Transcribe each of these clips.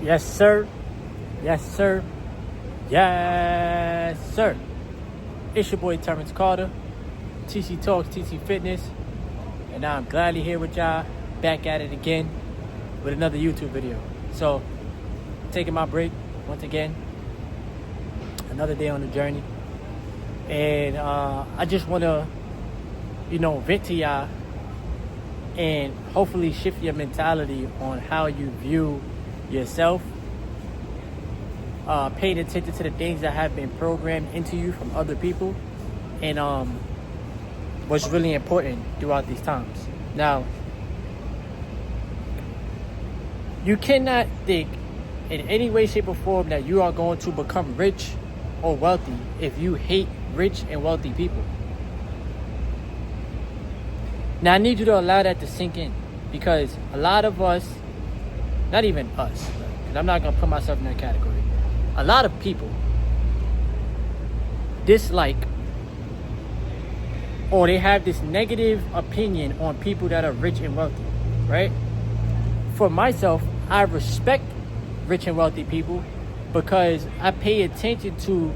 Yes, sir. Yes, sir. Yes, sir. It's your boy Terrence Carter, TC Talks, TC Fitness, and I'm gladly here with y'all, back at it again with another YouTube video. So, taking my break once again, another day on the journey, and I just want to, vent to y'all and hopefully shift your mentality on how you view yourself, paying attention to the things that have been programmed into you from other people, and what's really important throughout these times. Now, you cannot think in any way, shape, or form that you are going to become rich or wealthy if you hate rich and wealthy people. Now, I need you to allow that to sink in, because a lot of us, not even us, because I'm not going to put myself in that category, a lot of people dislike or they have this negative opinion on people that are rich and wealthy, right? For myself, I respect rich and wealthy people because I pay attention to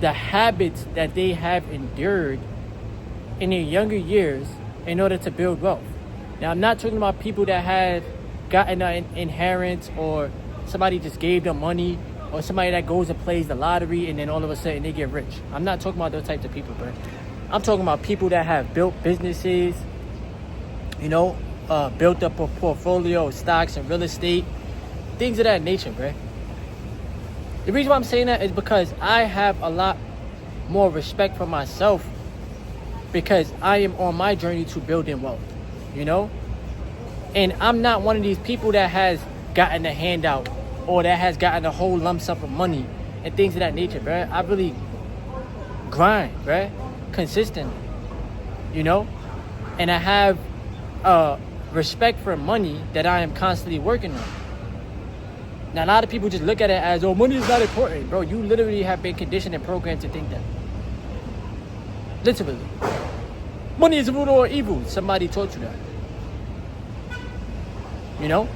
the habits that they have endured in their younger years in order to build wealth. Now, I'm not talking about people that have gotten an inheritance, or somebody just gave them money, or somebody that goes and plays the lottery and then all of a sudden they get rich. I'm not talking about those types of people, bro. I'm talking about people that have built businesses, built up a portfolio of stocks and real estate, things of that nature, bro. The reason why I'm saying that is because I have a lot more respect for myself, because I am on my journey to building wealth, And I'm not one of these people that has gotten a handout or that has gotten a whole lump sum of money and things of that nature, bruh. I really grind, bruh, consistently, And I have respect for money that I am constantly working on. Now, a lot of people just look at it as, oh, money is not important. Bro, you literally have been conditioned and programmed to think that. Literally. Money is the root of evil. Somebody taught you that. And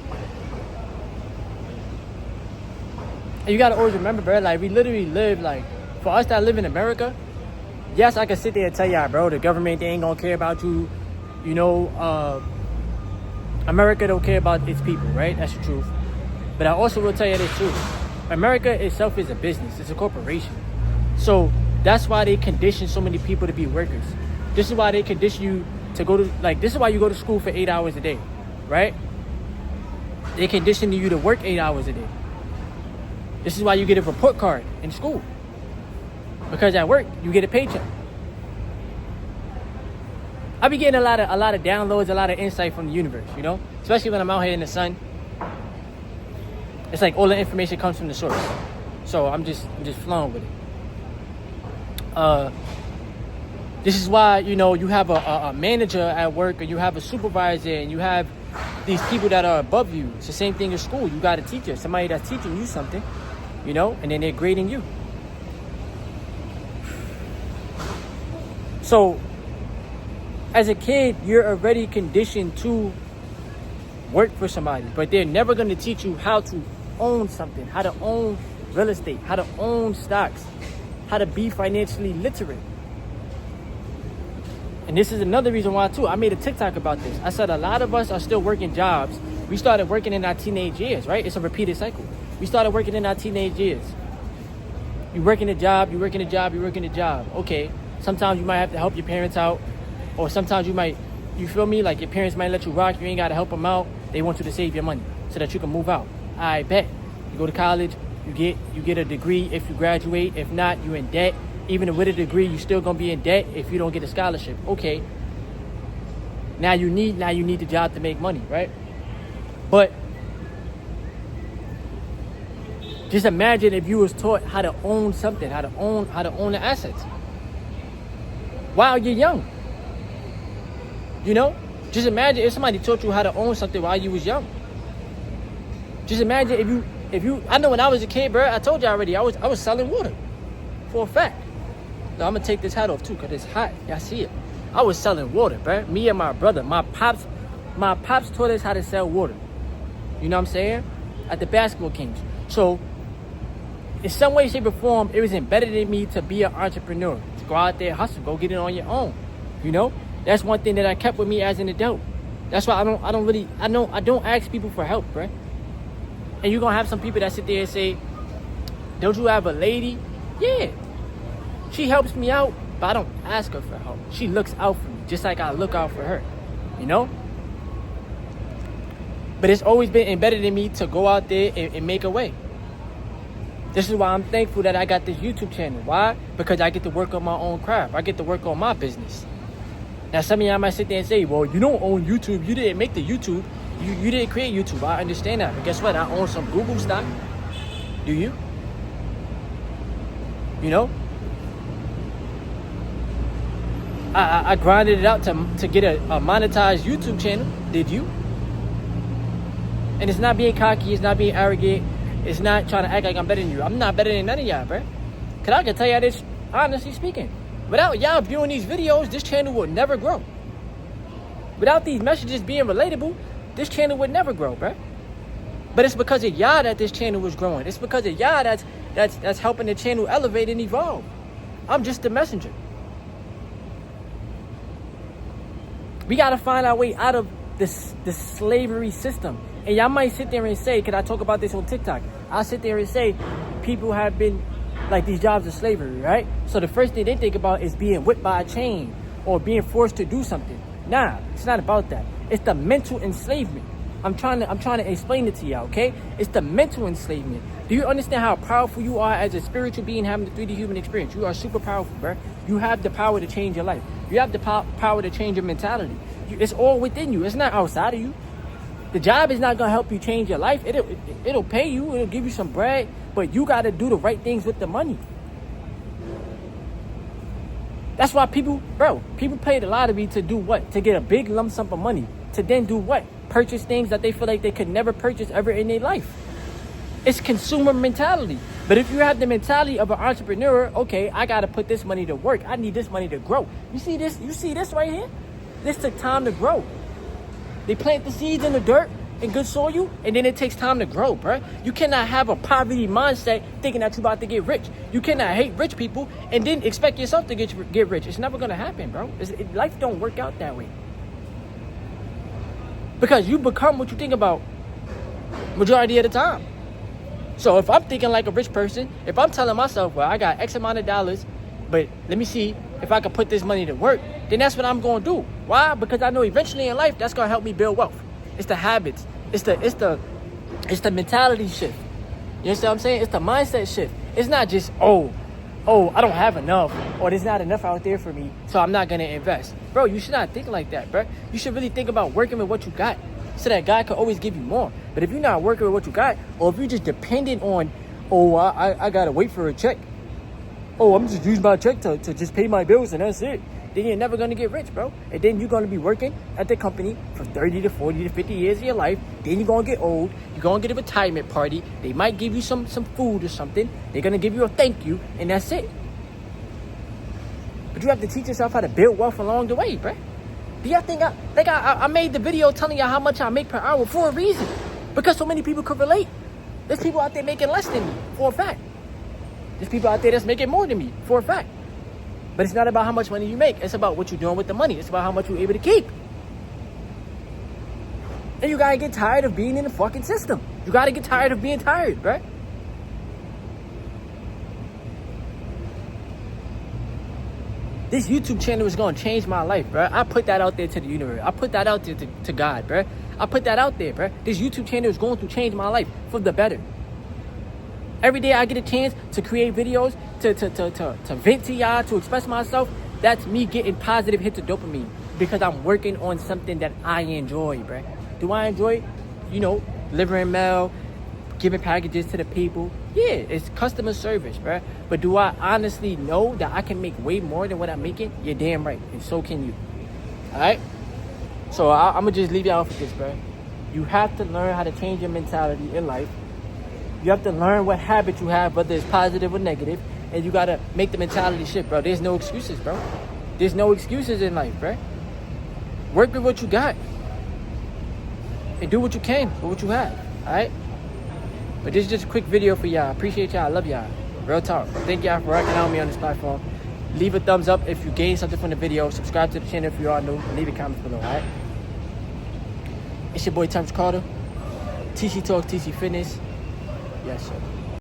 you gotta always remember, bro, like, we literally live, like, for us that live in America, yes, I can sit there and tell y'all, bro, the government, they ain't gonna care about you. America don't care about its people, right? That's the truth. But I also will tell you this too. America itself is a business. It's a corporation. So that's why they condition so many people to be workers. This is why they condition you to go to, this is why you go to school for 8 hours a day, right? They condition you to work 8 hours a day. This is why you get a report card in school. Because at work, you get a paycheck. I be getting a lot of downloads, a lot of insight from the universe, Especially when I'm out here in the sun. It's like all the information comes from the source. So I'm just flowing with it. This is why, you have a manager at work, or you have a supervisor, and you have these people that are above you. It's the same thing in school. You got a teacher, somebody that's teaching you something, and then they're grading you. So, as a kid, you're already conditioned to work for somebody, but they're never going to teach you how to own something, how to own real estate, how to own stocks, how to be financially literate. And this is another reason why, too. I made a TikTok about this. I said a lot of us are still working jobs. We started working in our teenage years, right? It's a repeated cycle. We started working in our teenage years. You working a job, you working a job, you working a job. Okay, sometimes you might have to help your parents out. Or sometimes you feel me? Like, your parents might let you rock. You ain't got to help them out. They want you to save your money so that you can move out. I bet. You go to college, you get a degree if you graduate. If not, you're in debt. Even with a degree, you're still going to be in debt if you don't get a scholarship. Okay. Now you need the job to make money, right? But just imagine if you was taught how to own something, how to own the assets while you're young. Just imagine if somebody taught you how to own something while you was young. Just imagine if you I know when I was a kid, bro, I told you already, I was selling water for a fact. Now, I'm gonna take this hat off too, cause it's hot. Y'all see it. I was selling water, bro. Me and my brother. My pops taught us how to sell water. You know what I'm saying? at the Basketball Kings. So in some way, shape, or form, it was embedded in me to be an entrepreneur, to go out there, hustle, go get it on your own. You know, that's one thing that I kept with me as an adult. That's why I don't ask people for help, bruh. And you're gonna have some people that sit there and say, don't you have a lady? Yeah, she helps me out, but I don't ask her for help. She looks out for me, just like I look out for her, you know? But it's always been embedded in me to go out there and make a way. This is why I'm thankful that I got this YouTube channel. Why? Because I get to work on my own craft. I get to work on my business. Now, some of y'all might sit there and say, well, you don't own YouTube. You didn't make the YouTube. You didn't create YouTube. I understand that. But guess what? I own some Google stock. Do you? You know? I grinded it out to get a monetized YouTube channel. Did you? And it's not being cocky. It's not being arrogant. It's not trying to act like I'm better than you. I'm not better than none of y'all, bro. Because I can tell y'all this, honestly speaking. Without y'all viewing these videos, this channel would never grow. Without these messages being relatable, this channel would never grow, bro. But it's because of y'all that this channel was growing. It's because of y'all that's helping the channel elevate and evolve. I'm just the messenger. We got to find our way out of this slavery system. And y'all might sit there and say, because I talk about this on TikTok, I'll sit there and say, people have been, like, these jobs of slavery, right? So the first thing they think about is being whipped by a chain or being forced to do something. Nah, it's not about that. It's the mental enslavement. I'm trying to explain it to y'all, okay? It's the mental enslavement. Do you understand how powerful you are as a spiritual being having the 3D human experience? You are super powerful, bro. You have the power to change your life. You have the power to change your mentality. It's all within you. It's not outside of you. The job is not going to help you change your life. It'll pay you. It'll give you some bread. But you got to do the right things with the money. That's why people pay the lottery to do what? To get a big lump sum of money. To then do what? Purchase things that they feel like they could never purchase ever in their life. It's consumer mentality. But if you have the mentality of an entrepreneur, okay, I got to put this money to work. I need this money to grow. You see this? You see this right here? This took time to grow. They plant the seeds in the dirt in good soil, and then it takes time to grow, bro. You cannot have a poverty mindset thinking that you're about to get rich. You cannot hate rich people and then expect yourself to get rich. It's never going to happen, bro. Life don't work out that way. Because you become what you think about majority of the time. So if I'm thinking like a rich person, if I'm telling myself, well, I got X amount of dollars, but let me see if I can put this money to work, then that's what I'm going to do. Why? Because I know eventually in life, that's going to help me build wealth. It's the habits. It's the mentality shift. You understand what I'm saying? It's the mindset shift. It's not just, oh, I don't have enough, or there's not enough out there for me, so I'm not going to invest. Bro, you should not think like that, bro. You should really think about working with what you got so that God can always give you more. But if you're not working with what you got, or if you're just dependent on, I got to wait for a check. I'm just using my check to just pay my bills and that's it. Then you're never going to get rich, bro. And then you're going to be working at the company for 30 to 40 to 50 years of your life. Then you're going to get old. You're going to get a retirement party. They might give you some food or something. They're going to give you a thank you, and that's it. But you have to teach yourself how to build wealth along the way, bro. Do y'all think I made the video telling y'all how much I make per hour for a reason? Because so many people could relate. There's people out there making less than me, for a fact. There's people out there that's making more than me, for a fact. But it's not about how much money you make. It's about what you're doing with the money. It's about how much you're able to keep. And you gotta get tired of being in the fucking system. You gotta get tired of being tired, bro. This YouTube channel is gonna change my life, bro. I put that out there to the universe. I put that out there to God, bro. I put that out there, bro. This YouTube channel is going to change my life for the better. Every day I get a chance to create videos, to vent to y'all, to express myself, that's me getting positive hits of dopamine because I'm working on something that I enjoy, bro. Do I enjoy, delivering mail, giving packages to the people? Yeah, it's customer service, bro. But do I honestly know that I can make way more than what I'm making? You're damn right, and so can you. All right? So I'm going to just leave y'all with this, bro. You have to learn how to change your mentality in life. You have to learn what habit you have, whether it's positive or negative, and you got to make the mentality shift, bro. There's no excuses, bro. There's no excuses in life, bro. Work with what you got and do what you can with what you have, all right? But this is just a quick video for y'all. Appreciate y'all. I love y'all. Real talk. Thank y'all for rocking out with me on this platform. Leave a thumbs up if you gained something from the video. Subscribe to the channel if you are new. Leave a comment below, alright? It's your boy Terrence Carter. TC Talk, TC Fitness. Yes, sir.